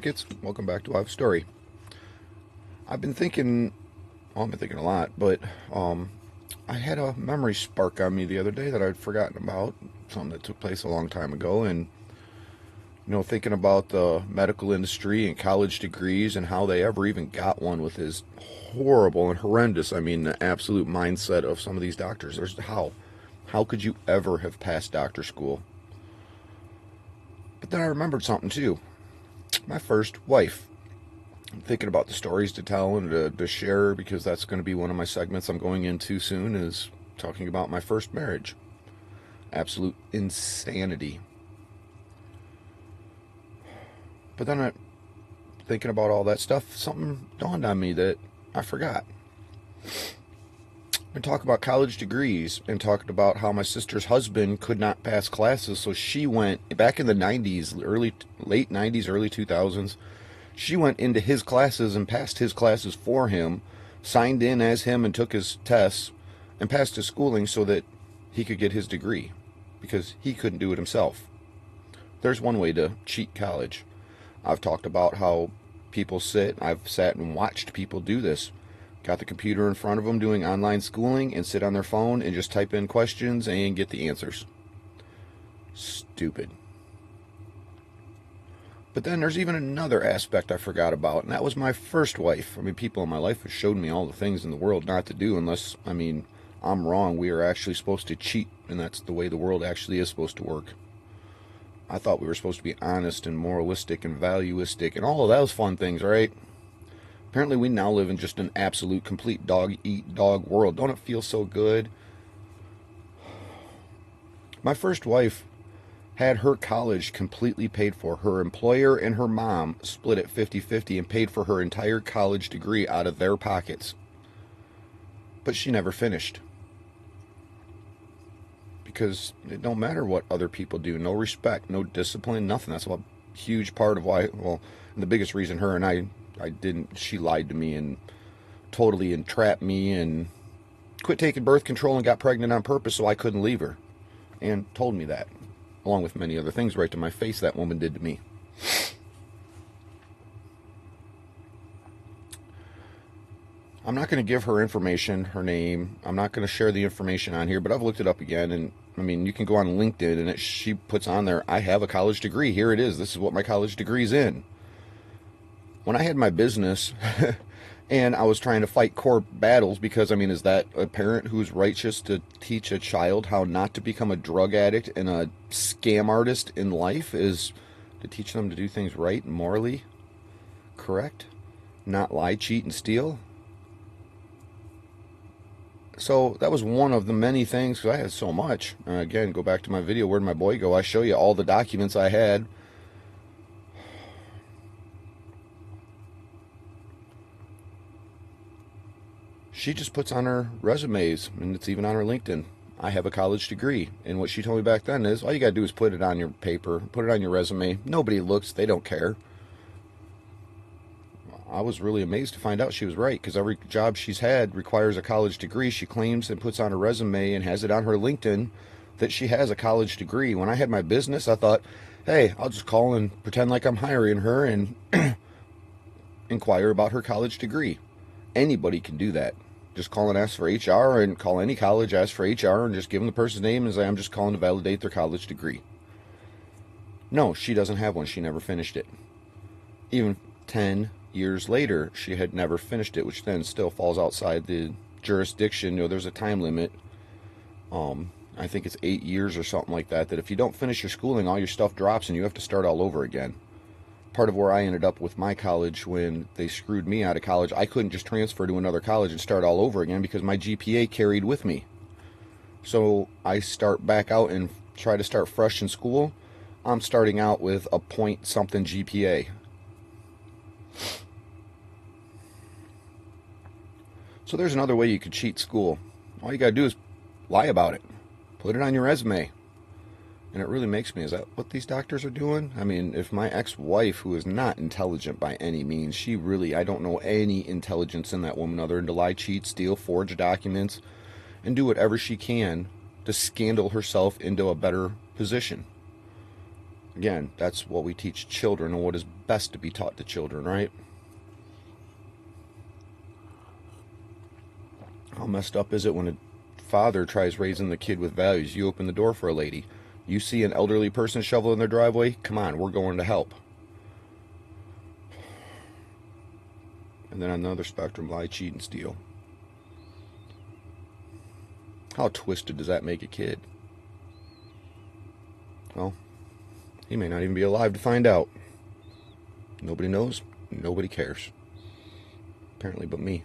Crickets. Welcome back to I Have a Story. I've been thinking, well, I've been thinking a lot, but I had a memory spark on me the other day that I'd forgotten about, something that took place a long time ago, and thinking about the medical industry and college degrees and how they ever even got one with is horrible and horrendous. I mean, the absolute mindset of some of these doctors. How could you ever have passed doctor school? But then I remembered something too. My first wife. I'm thinking about the stories to tell and to share, because that's going to be one of my segments I'm going into soon, is talking about my first marriage. Absolute insanity. But then thinking about all that stuff, something dawned on me that I forgot. I talk about college degrees and talked about how my sister's husband could not pass classes, so she went back in the 90s, late 90s, early 2000s. She went into his classes and passed his classes for him, signed in as him and took his tests and passed his schooling so that he could get his degree, because he couldn't do it himself. There's one way to cheat college. I've talked about how I've sat and watched people do this. Got the computer in front of them doing online schooling and sit on their phone and just type in questions and get the answers. Stupid. But then there's even another aspect I forgot about, and that was my first wife. I mean, people in my life have showed me all the things in the world not to do unless, I'm wrong. We are actually supposed to cheat, and that's the way the world actually is supposed to work. I thought we were supposed to be honest and moralistic and valuistic and all of those fun things, right? Apparently we now live in just an absolute complete dog-eat-dog world. Don't it feel so good? My first wife had her college completely paid for. Her employer and her mom split it 50-50 and paid for her entire college degree out of their pockets. But she never finished. Because it don't matter what other people do. No respect, no discipline, nothing. That's a huge part of why, the biggest reason her and I didn't, she lied to me and totally entrapped me and quit taking birth control and got pregnant on purpose so I couldn't leave her. And told me that, along with many other things right to my face that woman did to me. I'm not going to give her information, her name. I'm not going to share the information on here, but I've looked it up again, and you can go on LinkedIn, and she puts on there, I have a college degree. Here it is. This is what my college degree's in. When I had my business and I was trying to fight core battles, because, is that a parent who's righteous to teach a child how not to become a drug addict and a scam artist in life, is to teach them to do things right and morally correct, not lie, cheat, and steal? So that was one of the many things, because I had so much. Again, go back to my video, Where'd My Boy Go? I show you all the documents I had. She just puts on her resumes, and it's even on her LinkedIn, I have a college degree. And what she told me back then is, all you got to do is put it on your paper, put it on your resume. Nobody looks, they don't care. I was really amazed to find out she was right, because every job she's had requires a college degree. She claims and puts on her resume and has it on her LinkedIn that she has a college degree. When I had my business, I thought, hey, I'll just call and pretend like I'm hiring her and inquire about her college degree. Anybody can do that. Just call and ask for HR, and call any college, ask for HR, and just give them the person's name and say, I'm just calling to validate their college degree. No, she doesn't have one. She never finished it. Even 10 years later, she had never finished it, which then still falls outside the jurisdiction. There's a time limit. I think it's 8 years or something like that, that if you don't finish your schooling, all your stuff drops and you have to start all over again. Part of where I ended up with my college, when they screwed me out of college, I couldn't just transfer to another college and start all over again because my GPA carried with me. So I start back out and try to start fresh in school. I'm starting out with a point something GPA. So there's another way you could cheat school. All you gotta do is lie about it. Put it on your resume. And it really makes me, is that what these doctors are doing? If my ex-wife, who is not intelligent by any means, I don't know any intelligence in that woman other than to lie, cheat, steal, forge documents, and do whatever she can to scandal herself into a better position. Again, that's what we teach children and what is best to be taught to children, right? How messed up is it when a father tries raising the kid with values? You open the door for a lady. You see an elderly person shoveling their driveway? Come on, we're going to help. And then on the other spectrum, lie, cheat, and steal. How twisted does that make a kid? Well, he may not even be alive to find out. Nobody knows. Nobody cares. Apparently but me.